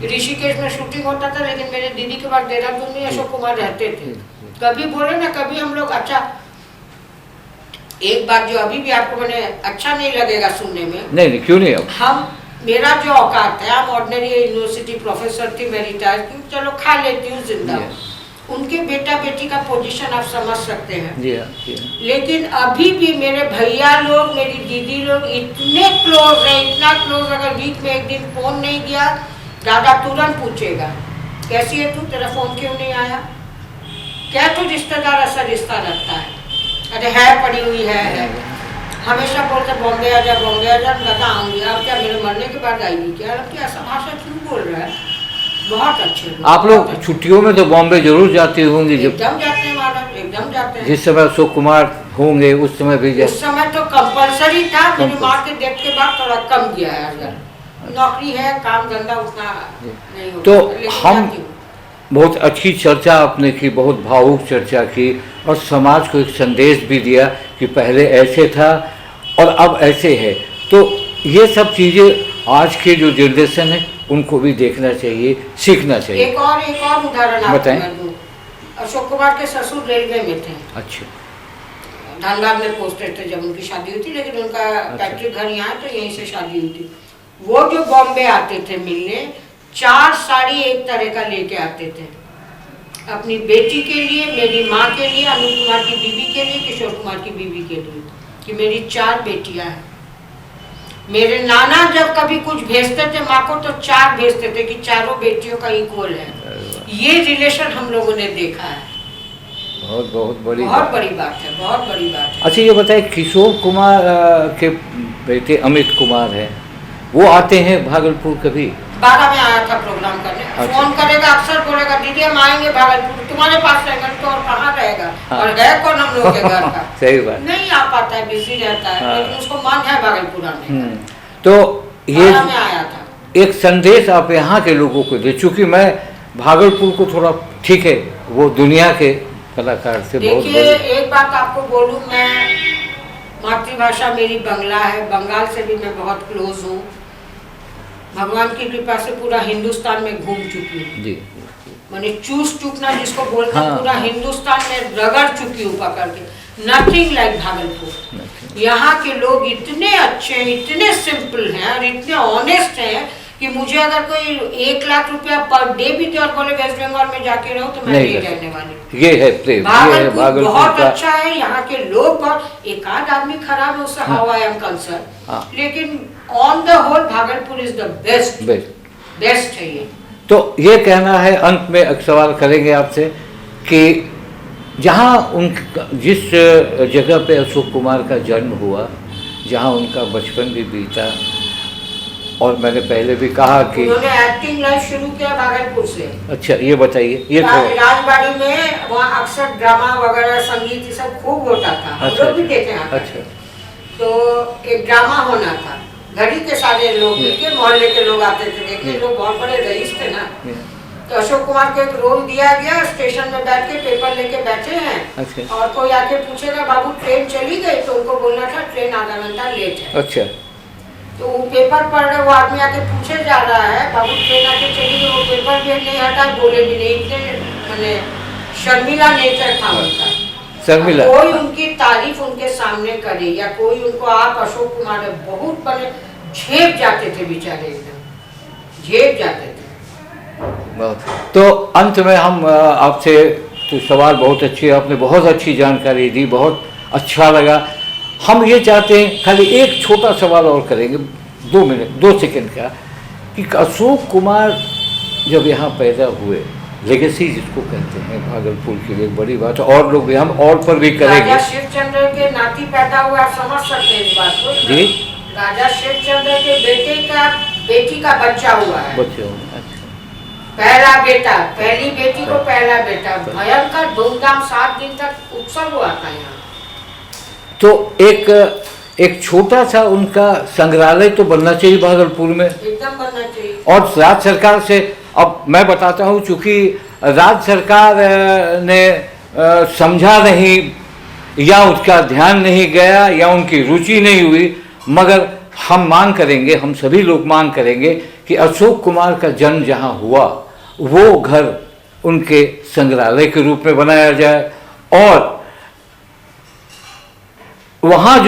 ऋषिकेश में शूटिंग होता था लेकिन मेरे दीदी के बाद देहरादून में अशोक कुमार रहते थे। कभी बोले ना, कभी हम लोग, अच्छा एक बात जो अभी भी आपको मैंने अच्छा नहीं लगेगा सुनने में,
नहीं क्यों नहीं,
हम, मेरा जो औकात है, हम ऑर्डिनरी यूनिवर्सिटी प्रोफेसर थी, मैं रिटायर की, चलो खा लेती हूँ जिंदा। उनके बेटा बेटी का पोजीशन आप समझ सकते हैं। लेकिन अभी भी मेरे भैया लोग, मेरी दीदी लोग इतने क्लोज है, इतना क्लोज, अगर वीक में एक दिन फोन नहीं किया, दादा तुरंत पूछेगा कैसी है तू, तेरा फोन क्यों नहीं आया, क्या तू रिश्तेदार ऐसा रिश्ता रखता है, अरे है पड़ी हुई है। हमेशा बोलते बॉम्बे आ जा, बॉम्बे आ जा, दादा आऊँगी, अब क्या मेरे मरने के बाद आएगी क्या, अब क्या ऐसा भाषा क्यों बोल रहा है। बहुत अच्छे
आप लोग छुट्टियों में तो बॉम्बे जरूर जाती होंगी, जब
एकदम जाते हैं महाराज, एकदम जाते हैं।
जिस समय अशोक कुमार होंगे उस समय भी
उस समय तो कंपलसरी था, मेरी माँ के डेथ के बाद थोड़ा कम किया है अगर नौकरी है, काम धंधा उतना नहीं होता,
तो
लेकिन
हम
जाती हूँ।
बहुत अच्छी चर्चा आपने की, बहुत भावुक चर्चा की और समाज को एक संदेश भी दिया कि पहले ऐसे था और अब ऐसे है। तो ये सब चीज़ें आज के जो जनरेशन है उनको भी देखना चाहिए, सीखना चाहिए।
एक और उदाहरण आपको
बताएं।
मैं दूं। अशोक कुमार के ससुर रेलवे में थे,
अच्छा,
धनबाद में पोस्टेड थे जब उनकी शादी हुई थी, लेकिन उनका पैतृक घर यहाँ है तो यहीं से शादी हुई थी। वो जो बॉम्बे आते थे मिलने, 4 साड़ी एक तरह का लेके आते थे, अपनी बेटी के लिए, मेरी माँ के लिए, अनु कुमार की बीवी के लिए, किशोर कुमार की बीवी के लिए, कि मेरी 4 बेटियां हैं। मेरे नाना जब कभी कुछ भेजते थे माँ को तो 4 भेजते थे कि चारों बेटियों का इक्वल है। ये रिलेशन हम लोगों ने देखा है।
बहुत बहुत बड़ी
बहुत बड़ी बात है, बहुत बड़ी बात है।
अच्छा, ये बताइए, किशोर कुमार के बेटे अमित कुमार हैं, वो आते हैं भागलपुर कभी?
12 में आया था प्रोग्राम करने।
अच्छा।
फोन करेगा, अक्सर बोलेगा दीदी हम आएंगे भागलपुर, तुम्हारे पास रहेगा तो और कहाँ रहेगा।
हाँ।
और है कौन हम लोग के घर का।
सही बात।
नहीं आ पाता है, बिजी रहता है,
हाँ।
लेकिन उसको मन है भागलपुर आने का।
तो ये
12 में आया था।
एक संदेश आप यहाँ के लोगों को दे, चूँकि मैं भागलपुर को थोड़ा, ठीक है वो दुनिया के कलाकार से बहुत
देखिए,
बड़े।
एक बात आपको बोलूँ, मैं मातृभाषा मेरी बंगला है, बंगाल से भी मैं बहुत क्लोज हूँ। भगवान की कृपा से पूरा हिंदुस्तान में घूम चुकी हूँ
जी,
मैंने चूस चुकना जिसको बोलते हैं,
हाँ।
पूरा हिंदुस्तान में रगड़ चुकी हूँ पकड़ के। Nothing like Bhagalpur. यहाँ के लोग इतने अच्छे हैं, इतने सिंपल हैं और इतने ऑनेस्ट हैं कि मुझे अगर कोई 1 लाख रुपया पर डे भी दे और बोले वेस्ट बंगाल में जाके रहो तो मैं नहीं रहने वाली।
ये है प्रेम, ये है भागलपुर
बहुत
का।
अच्छा है, यहाँ के लोग बहुत, एक आध आदमी खराब है उससे हाउ आई एम कंसर्न,
हाँ।
लेकिन on the whole Bhagalpur is the best
best.
है ये।
तो ये कहना है, अंत में एक सवाल करेंगे आपसे कि जहाँ जिस जगह पे अशोक कुमार का जन्म हुआ, जहाँ उनका बचपन भी बीता, और मैंने पहले भी कहा कि
उन्होंने एक्टिंग लाइफ शुरू किया भागलपुर से।
अच्छा, ये बताइए, ये
राजबाड़ी में वहाँ अक्सर ड्रामा वगैरह, संगीत ये सब खूब होता था, हम
अच्छा,
लोग भी देखे हैं।
अच्छा,
तो एक ड्रामा होना था, घड़ी के सारे लोग मिलके, मोहल्ले के लोग आते थे देखने, लोग बहुत बड़े रईस थे ना। तो अशोक कुमार को एक रोल दिया गया, स्टेशन में बैठ के पेपर लेके बैठे हैं,
अच्छा।
और कोई आके पूछेगा बाबू ट्रेन चली गई, तो उनको बोलना था ट्रेन आधा घंटा लेट है।
अच्छा,
तो वो पेपर पढ़ रहे, वो आदमी आके पूछे जा रहा है बाबू ट्रेन आके चली गई, वो पेपर भी नहीं हटा, बोले भी नहीं, इतने मैंने शर्मिला नेचर था उनका।
शर्मिला।
कोई उनकी तारीफ उनके सामने करे या कोई उनको, आप अशोक कुमार है, बहुत बड़े झेप जाते थे बेचारे, एकदम झेप जाते थे।
तो अंत में हम आपसे, तो सवाल बहुत अच्छे, आपने बहुत अच्छी जानकारी दी, बहुत अच्छा लगा। हम ये चाहते हैं, खाली एक छोटा सवाल और करेंगे, 2 मिनट 2 सेकंड का, कि अशोक कुमार जब यहाँ पैदा हुए, लेगेसी जिसको कहते हैं भागलपुर के लिए बड़ी बात है, और लोग भी, हम और पर भी करेंगे।
राजा शिवचंद्र के नाती पैदा हुआ, आप समझ सकते हैं इस बात को।
जी,
राजा शिवचंद्र के बेटी का बच्चा हुआ है,
बच्चे होंगे। अच्छा,
पहला बेटा, पहली बेटी को पहला बेटा, भयंकर धूमधाम 7 दिन तक उत्सव हुआ था यहाँ।
तो एक छोटा सा उनका संग्रहालय तो बनना चाहिए भागलपुर में,
एकदम बनना चाहिए।
और राज्य सरकार से, अब मैं बताता हूँ, चूँकि राज्य सरकार ने समझा नहीं, या उसका ध्यान नहीं गया, या उनकी रुचि नहीं हुई, मगर हम मांग करेंगे, हम सभी लोग मांग करेंगे कि अशोक कुमार का जन्म जहाँ हुआ वो घर उनके संग्रहालय के रूप में बनाया जाए, और वहाँ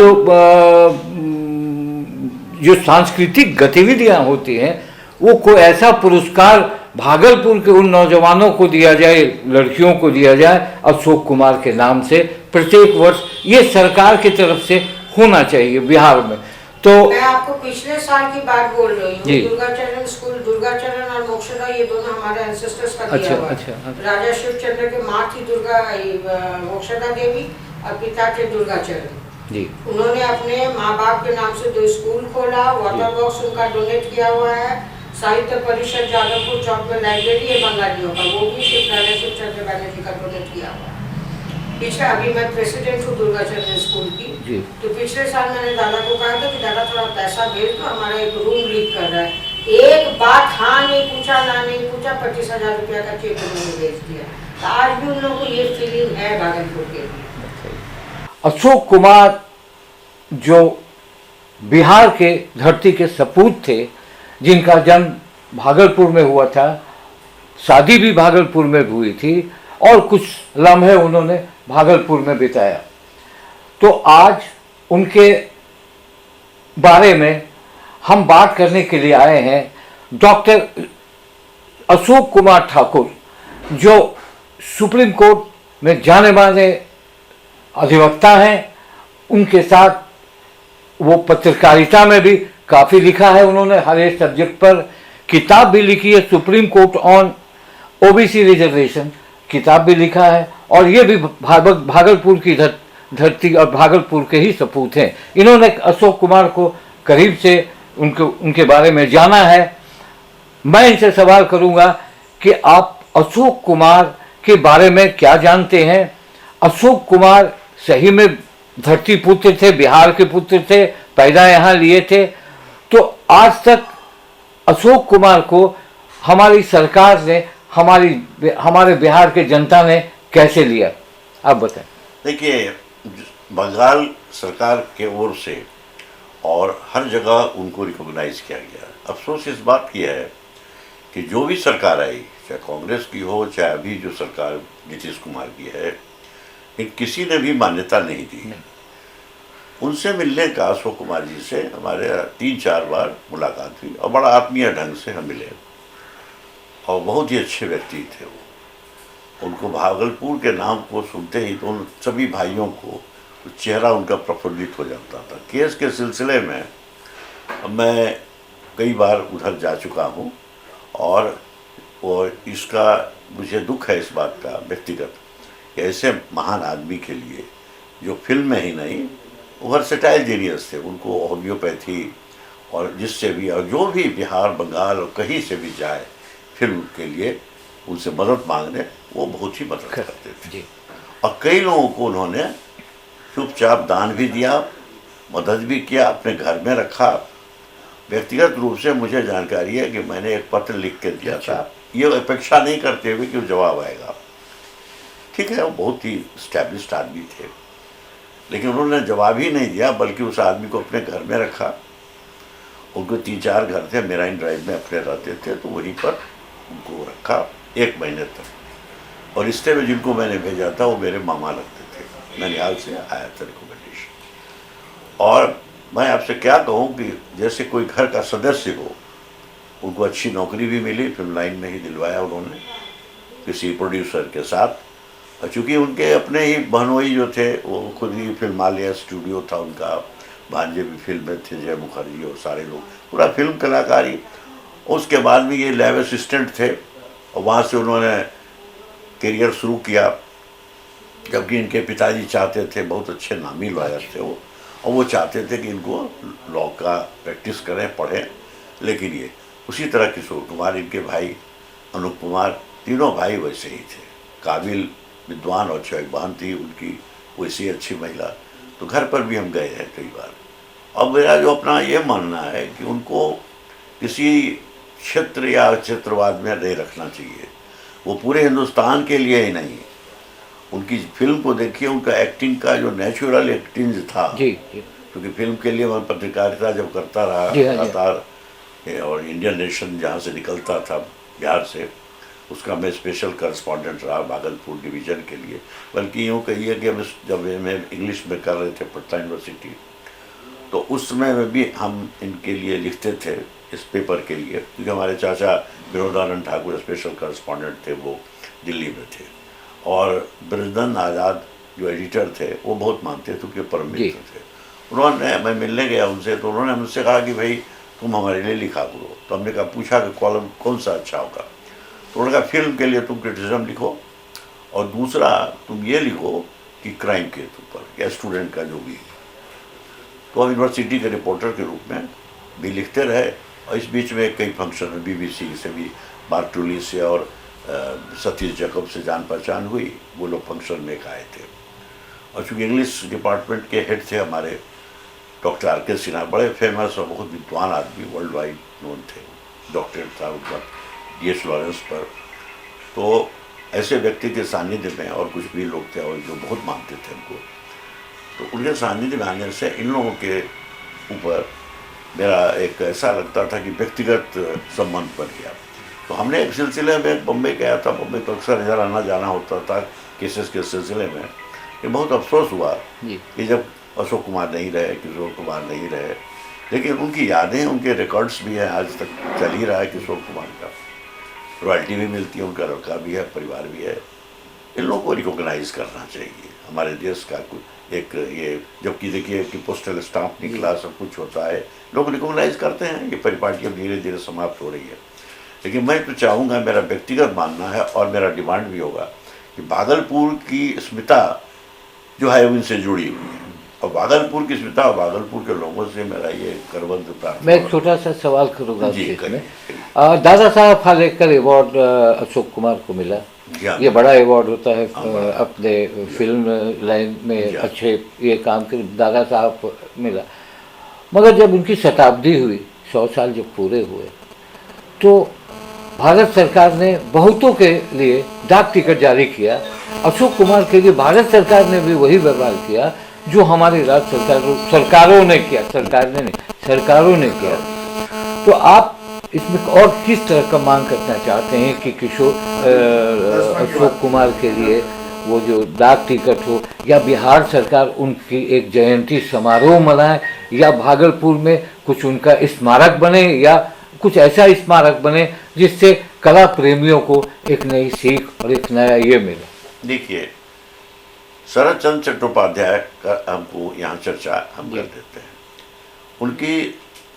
जो सांस्कृतिक गतिविधियाँ होती हैं, वो कोई ऐसा पुरस्कार भागलपुर के उन नौजवानों को दिया जाए, लड़कियों को दिया जाए अशोक कुमार के नाम से प्रत्येक वर्ष। ये सरकार की तरफ से होना चाहिए बिहार में। तो
मैं आपको पिछले साल की बात बोल रही
जी।
हूँ, दुर्गाचरण स्कूल, दुर्गाचरण और मोक्षदा, ये दोनों हमारे एंसेस्टर्स का दिया हुआ है।
अच्छा।
राजा शिवचंद्र के माँ थी मोक्षदा देवी और पिता थे दुर्गाचरण
जी,
उन्होंने अपने माँ बाप के नाम से 2 स्कूल खोला, वाटर बॉक्स उनका डोनेट किया हुआ है, साहित्य परिषद जादवपुर चौक में लाइब्रेरी है बंगालियों का, वो भी शिव राजा शिवचंद्र बैनर्जी का डोनेट किया हुआ है। पिछले अभी मैं प्रेसिडेंट हूँ दुर्गा चंद्र स्कूल की,
जी।
तो पिछले साल मैंने दादा को कहा था कि दादा थोड़ा पैसा भेज दो, हमारा एक रूम लीक कर रहा है। एक बात हाँ नहीं पूछा ना नहीं पूछा, 25,000 रुपया का चेक उन्होंने भेज दिया। तो आज भी उन लोगों को ये फीलिंग है भागलपुर के लिए।
अशोक कुमार जो बिहार के धरती के सपूत थे, जिनका जन्म भागलपुर में हुआ था, शादी भी भागलपुर में हुई थी और कुछ लम्हे उन्होंने भागलपुर में बिताया। तो आज उनके बारे में हम बात करने के लिए आए हैं। डॉक्टर अशोक कुमार ठाकुर जो सुप्रीम कोर्ट में जाने माने अधिवक्ता हैं, उनके साथ वो पत्रकारिता में भी काफ़ी लिखा है उन्होंने, हर एक सब्जेक्ट पर किताब भी लिखी है, supreme court on OBC reservation किताब भी लिखा है, और ये भी भागलपुर की धरती और भागलपुर के ही सपूत हैं। इन्होंने अशोक कुमार को करीब से उनके बारे में जाना है। मैं इनसे सवाल करूंगा कि आप अशोक कुमार के बारे में क्या जानते हैं? अशोक कुमार सही में धरती पुत्र थे, बिहार के पुत्र थे, पैदा यहाँ लिए थे, तो आज तक अशोक कुमार को हमारी सरकार ने, हमारे बिहार के जनता ने कैसे लिया, आप बताएं।
देखिए, बंगाल सरकार के ओर से और हर जगह उनको रिकॉग्नाइज किया गया। अफसोस इस बात की है कि जो भी सरकार आई, चाहे कांग्रेस की हो चाहे अभी जो सरकार नीतीश कुमार की है, इन किसी ने भी मान्यता नहीं दी। उनसे मिलने का अशोक कुमार जी से हमारे 3-4 बार मुलाकात हुई और बड़ा आत्मीय ढंग से हम मिले और बहुत ही अच्छे व्यक्ति थे वो। उनको भागलपुर के नाम को सुनते ही तो उन सभी भाइयों को चेहरा उनका प्रफुल्लित हो जाता था। केस के सिलसिले में मैं कई बार उधर जा चुका हूँ और इसका मुझे दुख है इस बात का व्यक्तिगत कि ऐसे महान आदमी के लिए जो फिल्म में ही नहीं, वो वर्सेटाइल जीनियस थे, उनको होम्योपैथी और जिससे भी और जो भी बिहार बंगाल और कहीं से भी जाए फिल्म के लिए उनसे मदद मांगने, वो बहुत ही मदद करते थे। और कई लोगों को उन्होंने चुपचाप दान भी दिया, मदद भी किया, अपने घर में रखा। व्यक्तिगत रूप से मुझे जानकारी है कि मैंने एक पत्र लिख के दिया था, ये अपेक्षा नहीं करते हुए कि जवाब आएगा। ठीक है, वो बहुत ही स्टैब्लिश्ड आदमी थे, लेकिन उन्होंने जवाब ही नहीं दिया, बल्कि उस आदमी को अपने घर में रखा। उनको 3-4 घर थे, मेराइन ड्राइव में अपने रहते थे, तो वहीं पर उनको रखा 1 महीने तक। और रिश्ते में जिनको मैंने भेजा था वो मेरे मामा लगते थे, ननिहाल से आया था रिकमेंडेशन। और मैं आपसे क्या कहूँ कि जैसे कोई घर का सदस्य हो, उनको अच्छी नौकरी भी मिली, फिल्म लाइन में ही दिलवाया उन्होंने किसी प्रोड्यूसर के साथ। और चूँकि उनके अपने ही बहनोई जो थे, वो खुद ही फिल्मालय स्टूडियो था उनका, भांजे भी फिल्म में थे, जय मुखर्जी और सारे लोग, पूरा फिल्म कलाकारी। उसके बाद भी ये लैब असिस्टेंट थे और वहाँ से उन्होंने करियर शुरू किया, जबकि इनके पिताजी चाहते थे, बहुत अच्छे नामी लॉयर थे वो, और वो चाहते थे कि इनको लॉ का प्रैक्टिस करें, पढ़ें। लेकिन ये उसी तरह किशोर कुमार, इनके भाई अनूप कुमार, तीनों भाई वैसे ही थे, काबिल विद्वान, और एक बहन थी उनकी वैसी अच्छी महिला। तो घर पर भी हम गए हैं कई बार। अब मेरा जो अपना ये मानना है कि उनको किसी क्षेत्र या क्षेत्रवाद में नहीं रखना चाहिए। वो पूरे हिंदुस्तान के लिए ही नहीं, उनकी फिल्म को देखिए, उनका एक्टिंग का जो नेचुरल एक्टिंग था, क्योंकि फिल्म के लिए मैं पत्रकारिता जब करता रहा लगातार, और इंडियन नेशन जहाँ से निकलता था बिहार से, उसका मैं स्पेशल करस्पॉन्डेंट रहा भागलपुर डिवीज़न के लिए। बल्कि यूँ कहिए कि हम जब मैं इंग्लिश में कर रहे थे पटना यूनिवर्सिटी, तो उस समय में भी हम इनके लिए लिखते थे इस पेपर के लिए, क्योंकि हमारे चाचा विनोदानंद ठाकुर स्पेशल करस्पॉन्डेंट थे, वो दिल्ली में थे, और ब्रजनंद आज़ाद जो एडिटर थे वो बहुत मानते थे, क्योंकि परम मित्र थे। उन्होंने, मैं मिलने गया उनसे, तो उन्होंने मुझसे कहा कि भाई तुम हमारे लिए लिखा करो। तो हमने कहा, पूछा कि कॉलम कौन सा अच्छा होगा? तो उन्होंने कहा फिल्म के लिए तुम क्रिटिसिज्म लिखो, और दूसरा तुम ये लिखो कि क्राइम के ऊपर या स्टूडेंट का जो भी। तो हम यूनिवर्सिटी के रिपोर्टर के रूप में भी लिखते रहे, और इस बीच में कई फंक्शन BBC से भी, मार्टुली से और सतीश जैकब से जान पहचान हुई, वो लोग फंक्शन में आए थे। और चूँकि इंग्लिश डिपार्टमेंट के हेड थे हमारे डॉक्टर R.K. सिन्हा, बड़े फेमस और बहुत विद्वान आदमी, वर्ल्ड वाइड नोन थे, डॉक्टरेट था उनका D.H. लॉरेंस पर। तो ऐसे व्यक्ति के सानिध्य में, और कुछ भी लोग थे और जो बहुत मानते थे उनको, तो उनके सानिध्य में आने से इन लोगों के ऊपर मेरा एक ऐसा लगता था कि व्यक्तिगत संबंध बन गया। तो हमने एक सिलसिले में बम्बई गया था, बम्बई तो अक्सर इधर आना जाना होता था केसेस के सिलसिले में। ये बहुत अफसोस हुआ कि जब अशोक कुमार नहीं रहे, किशोर कुमार नहीं रहे, लेकिन उनकी यादें, उनके रिकॉर्ड्स भी हैं, आज तक चल ही रहा है किशोर कुमार का, रॉयल्टी भी मिलती है, उनका लड़का भी है, परिवार भी है। इन लोगों को रिकॉग्नाइज करना चाहिए हमारे देश का कुछ एक ये, जबकि देखिए कि पोस्टल स्टाम्प निकला, सब कुछ होता है, लोग रिकॉग्नाइज करते हैं, ये परिपाटी अब धीरे धीरे समाप्त हो रही है। लेकिन मैं तो चाहूँगा, मेरा व्यक्तिगत मानना है और मेरा डिमांड भी होगा कि भागलपुर की स्मिता जो है उनसे जुड़ी हुई है, और भागलपुर की स्मिता और भागलपुर के लोगों से मेरा ये करबंद प्रार्थना।
मैं एक छोटा सा सवाल करूँगा
जी,
आपसे इसमें। दादा साहब फाल्के अवार्ड अशोक कुमार को मिला, ये बड़ा अवार्ड होता है अपने फिल्म लाइन में अच्छे ये काम के दादा साहब को मिला। मगर जब उनकी शताब्दी हुई, 100 साल जब पूरे हुए, तो भारत सरकार ने बहुतों के लिए डाक टिकट जारी किया। अशोक कुमार के लिए भारत सरकार ने भी वही व्यवहार किया जो हमारी राज्य सरकारों ने किया, सरकार ने नहीं, सरकारों ने किया। तो आप इसमें और किस तरह का मांग करना चाहते हैं कि किशोर अशोक कुमार के लिए वो जो डाक टिकट हो, या बिहार सरकार उनकी एक जयंती समारोह मनाए, या भागलपुर में कुछ उनका स्मारक बने, या कुछ ऐसा स्मारक बने जिससे कला प्रेमियों को एक नई सीख और एक नया ये मिले?
देखिए, शरद चंद्र चट्टोपाध्याय का हमको यहाँ चर्चा हम कर देते हैं। उनकी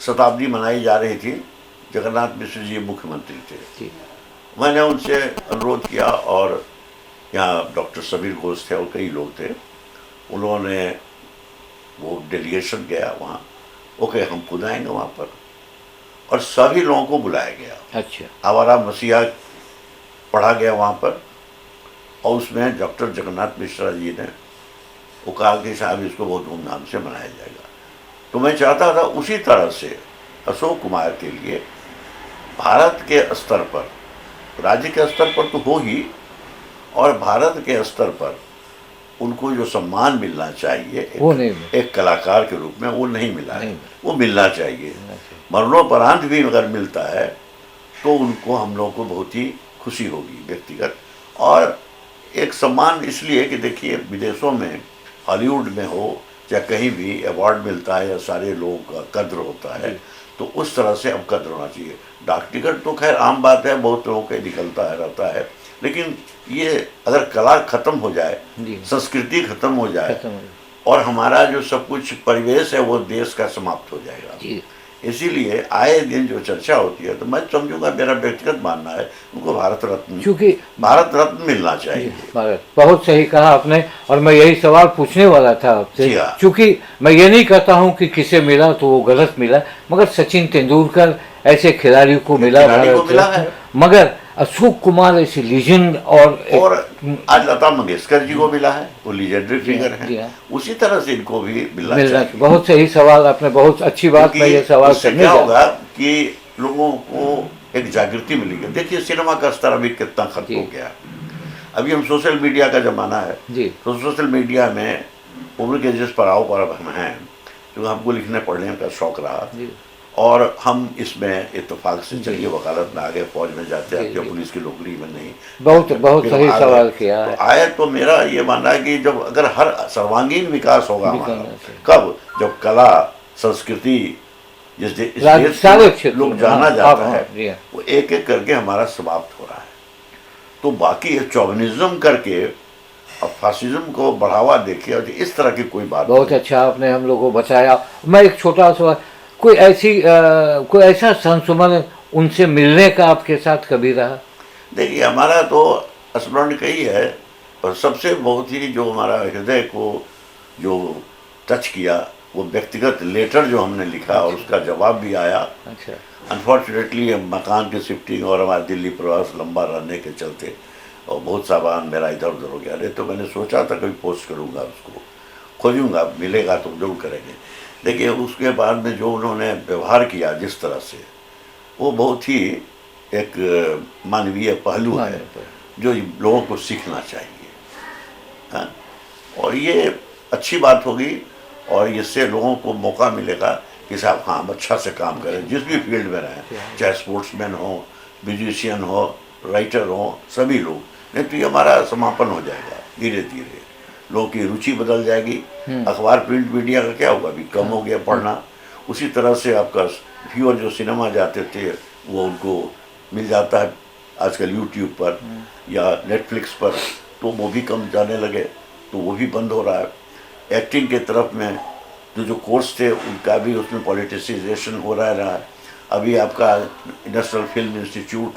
शताब्दी मनाई जा रही थी, जगन्नाथ मिश्र जी मुख्यमंत्री थे। मैंने उनसे अनुरोध किया, और यहाँ डॉक्टर समीर घोष थे और कई लोग थे, उन्होंने वो डेलीगेशन गया वहाँ, ओके हम खुद आएंगे वहाँ पर, और सभी लोगों को बुलाया गया।
अच्छा।
आवारा मसीहा पढ़ा गया वहाँ पर, और उसमें डॉक्टर जगन्नाथ मिश्रा जी ने वो कहा कि साहब इसको बहुत धूमधाम से मनाया जाएगा। तो मैं चाहता था उसी तरह से अशोक कुमार के लिए भारत के स्तर पर, राज्य के स्तर पर तो हो ही, और भारत के स्तर पर उनको जो सम्मान मिलना चाहिए
वो नहीं
एक कलाकार के रूप में, वो नहीं मिला है, वो मिलना चाहिए। मरणोपरांत भी अगर मिलता है तो उनको हम लोगों को बहुत ही खुशी होगी व्यक्तिगत, और एक सम्मान इसलिए कि देखिए विदेशों में, हॉलीवुड में हो चाहे कहीं भी अवार्ड मिलता है या सारे लोगों का कद्र होता है, तो उस तरह से अब कद्र होना चाहिए। डाक टिकट तो खैर आम बात है, बहुत लोगों के निकलता है रहता है, लेकिन ये अगर कला खत्म हो जाए, संस्कृति खत्म हो जाए, और हमारा जो सब कुछ परिवेश है वो देश का समाप्त हो जाएगा। इसीलिए आए दिन जो चर्चा होती है, तो मैं समझूंगा, मेरा व्यक्तिगत मानना है उनको भारत रत्न, क्योंकि भारत रत्न मिलना चाहिए।
बहुत सही कहा आपने, और मैं यही सवाल पूछने वाला था आपसे, क्योंकि मैं ये नहीं कहता हूँ कि किसे मिला तो वो गलत मिला, मगर सचिन तेंदुलकर ऐसे खिलाड़ियों को मिला भारत, मगर अशोक कुमार ऐसे लीजेंड, और
आज लता मंगेशकर जी को मिला है, वो लीजेंडरी फिगर है, उसी तरह से इनको भी मिलना चाहिए।
बहुत सही सवाल आपने, बहुत अच्छी बात मैं ये सवाल करने
क्या होगा कि लोगों को एक जागृति मिलेगी। देखिए सिनेमा का स्तर अभी कितना खत्म हो गया, अभी हम सोशल मीडिया का जमाना है, तो सोशल मीडिया में उम्र के जिस पड़ाव पर हम हैं, जो हमको लिखने पढ़ने का शौक रहा, और हम इसमें इत्तेफाक से चलिए वकालत में आ गए, फौज में जाते हैं, पुलिस की नौकरी में नहीं,
बहुत सही सवाल किया है।
तो आए तो मेरा ये मानना है कि जब अगर हर सर्वांगीण विकास होगा हमारा, कब, जब कला संस्कृति जिस देश लोग जाना जाता है, वो एक एक करके हमारा समाप्त हो रहा है। तो बाकी चौवनिज्म करके अब फासिज्म को बढ़ावा देके, और इस तरह की कोई बात।
बहुत अच्छा आपने हम लोगों को बताया। मैं एक छोटा सा, कोई ऐसा संस्मरण उनसे मिलने का आपके साथ कभी रहा?
देखिए हमारा तो स्मरण कई है, और सबसे बहुत ही जो हमारा हृदय को जो टच किया, वो व्यक्तिगत लेटर जो हमने लिखा और उसका जवाब भी आया। अच्छा। अनफॉर्चुनेटली मकान की शिफ्टिंग और हमारा दिल्ली प्रवास लंबा रहने के चलते और बहुत सामान मेरा इधर उधर हो गया। नहीं तो मैंने सोचा था कभी पोस्ट करूँगा, उसको खोजूंगा, मिलेगा तो जरूर करेंगे। देखिए उसके बाद में जो उन्होंने व्यवहार किया जिस तरह से, वो बहुत ही एक मानवीय पहलू है जो लोगों को सीखना चाहिए। हाँ, और ये अच्छी बात होगी और इससे लोगों को मौका मिलेगा कि साहब हाँ हम अच्छा से काम करें, जिस भी फील्ड में रहें, चाहे स्पोर्ट्समैन हो, म्यूजिशियन हो, राइटर हो, सभी लोग। नहीं तो ये हमारा समापन हो जाएगा धीरे धीरे, लोगों की रुचि बदल जाएगी। अखबार प्रिंट मीडिया का क्या होगा, अभी कम हो गया पढ़ना। उसी तरह से आपका व्यूअर जो सिनेमा जाते थे वो उनको मिल जाता है आजकल यूट्यूब पर या नेटफ्लिक्स पर, तो वो भी कम जाने लगे, तो वो भी बंद हो रहा है। एक्टिंग के तरफ में जो कोर्स थे उनका भी उसमें पॉलिटिसाइजेशन हो रहा है। अभी आपका नेशनल फिल्म इंस्टीट्यूट,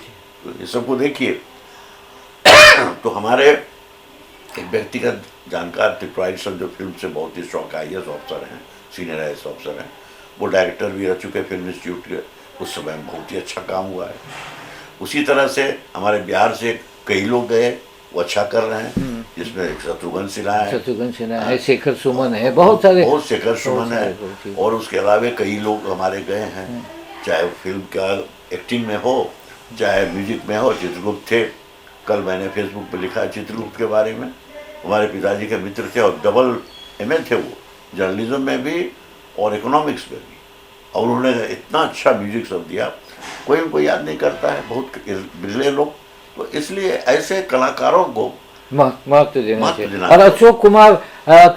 ये सबको देखिए। तो हमारे एक व्यक्तिगत जानकार त्रिपुरारी सर जो फिल्म से बहुत ही शौक IAS ऑफिसर हैं, सीनियर IAS ऑफिसर हैं, वो डायरेक्टर भी रह चुके फिल्म इंस्टीट्यूट के, उस समय में बहुत ही अच्छा काम हुआ है। उसी तरह से हमारे बिहार से कई लोग गए, वो अच्छा कर रहे हैं, जिसमें शत्रुघ्न सिन्हा है,
शेखर सुमन है, बहुत
शेखर सुमन है, और उसके अलावा कई लोग हमारे गए हैं, चाहे फिल्म का एक्टिंग में हो, चाहे म्यूजिक में हो। चित्रगुप्त थे, कल मैंने फेसबुक पे लिखा चित्रगुप्त के बारे में, हमारे पिताजी के मित्र थे और डबल MA थे वो, जर्नलिज्म में भी और इकोनॉमिक्स में भी, और उन्होंने इतना अच्छा म्यूजिक सब दिया, कोई उनको याद नहीं करता है, बहुत बिरले लोग। तो इसलिए ऐसे कलाकारों को
महत्व देना चाहिए। और अशोक कुमार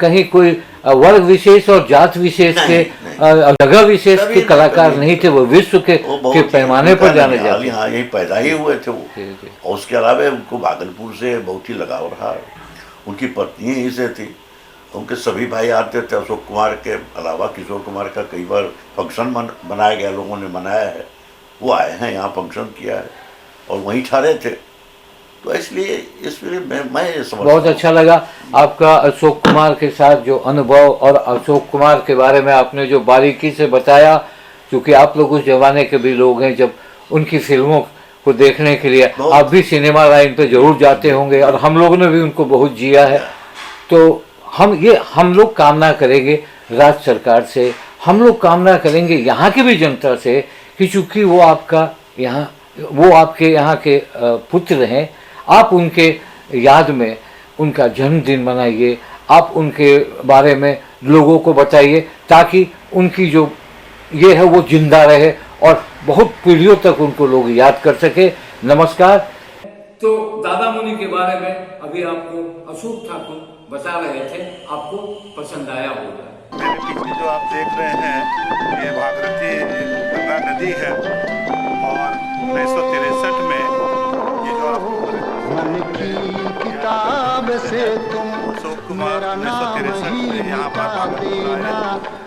कहीं कोई वर्ग विशेष और जात विशेष के जगह विशेष के कलाकार नहीं थे, वो विश्व के पैमाने पर जाने जाते।
हाँ, यही पैदा ही हुए थे वो। और उसके अलावा उनको भागलपुर से बहुत ही लगाव रहा, उनकी पत्नी ही से थी, उनके सभी भाई आते थे। अशोक कुमार के अलावा किशोर कुमार का कई बार फंक्शन बनाया गया, लोगों ने मनाया है, वो आए हैं यहाँ फंक्शन किया है और वहीं ठहरे थे। तो इसलिए इस फिल्म में मैं ये समझ
बहुत अच्छा लगा आपका अशोक कुमार के साथ जो अनुभव, और अशोक कुमार के बारे में आपने जो बारीकी से बताया, क्योंकि आप लोग उस जमाने के भी लोग हैं जब उनकी फिल्मों को देखने के लिए आप भी सिनेमा लाइन पे जरूर जाते होंगे, और हम लोगों ने भी उनको बहुत जिया है। तो हम लोग कामना करेंगे राज्य सरकार से, हम लोग कामना करेंगे यहाँ की भी जनता से कि चूँकि वो आपके यहाँ के पुत्र हैं, आप उनके याद में उनका जन्मदिन मनाइए, आप उनके बारे में लोगों को बताइए, ताकि उनकी जो ये है वो जिंदा रहे और बहुत पीढ़ियों तक उनको लोग याद कर सके। नमस्कार। तो दादा मुनि के बारे में अभी आपको अशोक ठाकुर बता रहे थे, आपको पसंद आया होगा।
मेरे पीछे जो आप देख रहे हैं ये भागीरथी गंगा नदी है, और 1963 में ये जो आप
मन की किताब से तुम
अशोक कुमार 1963 में यहाँ पर भागलपुर आए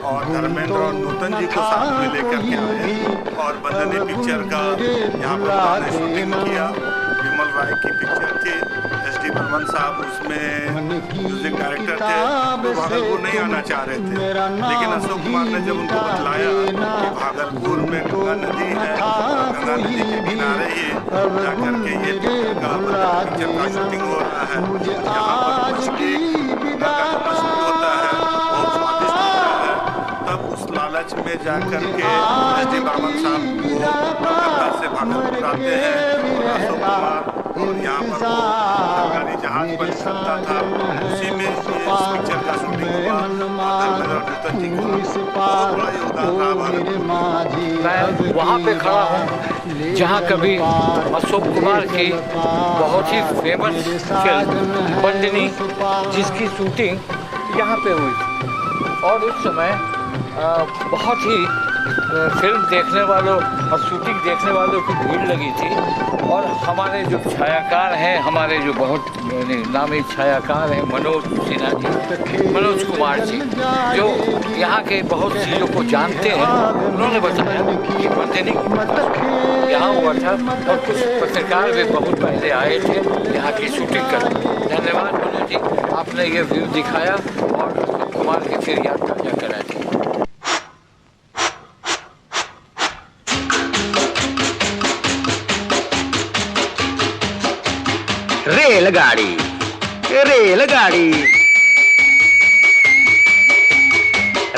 और धर्मेंद्र और नूतन जी को साथ में लेकर के आए, और बंदनी पिक्चर का यहाँ पर उन्होंने शूटिंग किया। विमल राय की पिक्चर थी, SD बर्मन साहब उसमें म्यूजिक डायरेक्टर थे, वो भागलपुर नहीं आना चाह रहे थे, लेकिन अशोक कुमार ने जब उनको बतलाया कि भागलपुर में गंगा नदी है, गंगा नदी के किनारे ही जाकर के ये पिक्चर का शूटिंग हो रहा है, यहाँ पर मछली का शुरू होता है, बहुत स्वादिष्ट होता है। तब उस लालच में जाकर के SD बर्मन साहब को कलकत्ता से भागलपुर आते हैं, और अशोक कुमार और यहाँ पर सरकारी जहाज पर चलता था, उसी में इस पिक्चर का शूटिंग हुआ।
मैं वहाँ पे खड़ा हूँ जहाँ कभी अशोक कुमार की बहुत ही फेमस फिल्म बंदनी, जिसकी शूटिंग यहाँ पे हुई थी, और उस समय बहुत ही फिल्म देखने वालों और शूटिंग देखने वालों की भीड़ लगी थी। और हमारे जो छायाकार हैं, हमारे जो बहुत नामी छायाकार हैं, मनोज कुमार जी, जो यहाँ के बहुत चीज़ों को जानते हैं, उन्होंने बताया कि बंदनी यहाँ हुआ था, और कुछ पत्रकार भी बहुत पहले आए थे यहाँ की शूटिंग करने। धन्यवाद मनोज जी, आपने ये व्यू दिखाया और अशोक कुमार की फिर याद ताजा करा दी।
रेलगाड़ी रेलगाड़ी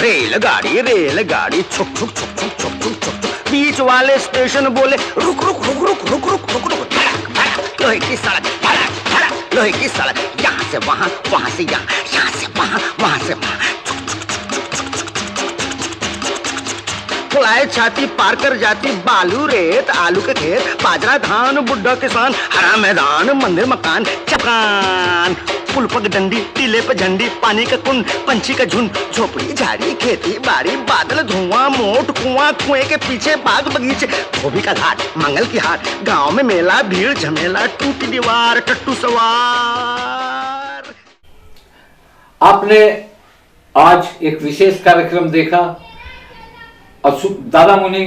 रेलगाड़ी रेलगाड़ी छुक छुक छुक छुक छुक छुक छुक छुक बीच वाले स्टेशन बोले रुक रुक रुक रुक रुक रुक रुक रुक धड़क धड़क लोहे की सड़क धड़क धड़क लोहे की सड़क यहाँ से वहाँ से यहाँ यहाँ से वहाँ से वहाँ फुलाए छाती पार कर जाती बालू रेत आलू के खेत बाजरा धान बुढ़ा किसान हरा मैदान मंदिर मकान चपकान पुल पग डंडी टीले पे झंडी पानी का कुंड पंछी का झुंड झोपड़ी झाड़ी खेती बाड़ी बादल धुआं मोट कुआं कुएं के पीछे बाग बगीचे धोबी का घाट मंगल की हाट गांव में मेला भीड़ झमेला टूटी दीवार टट्टू सवार।
आपने आज एक विशेष कार्यक्रम देखा, दादा मुनि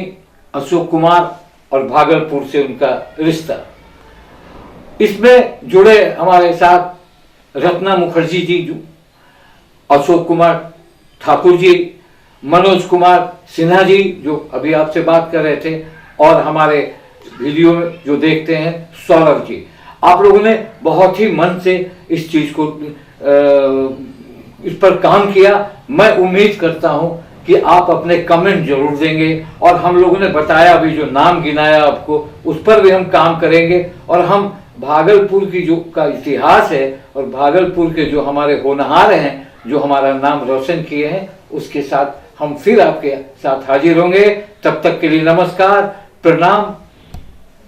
अशोक कुमार और भागलपुर से उनका रिश्ता। इसमें जुड़े हमारे साथ रत्ना मुखर्जी जी, जो अशोक कुमार ठाकुर जी, मनोज कुमार सिन्हा जी जो अभी आपसे बात कर रहे थे, और हमारे वीडियो में जो देखते हैं सौरभ जी। आप लोगों ने बहुत ही मन से इस चीज को इस पर काम किया। मैं उम्मीद करता हूं कि आप अपने कमेंट जरूर देंगे, और हम लोगों ने बताया अभी जो नाम गिनाया आपको, उस पर भी हम काम करेंगे। और हम भागलपुर की जो का इतिहास है और भागलपुर के जो हमारे होनहार हैं, जो हमारा नाम रोशन किए हैं, उसके साथ हम फिर आपके साथ हाजिर होंगे। तब तक के लिए नमस्कार, प्रणाम।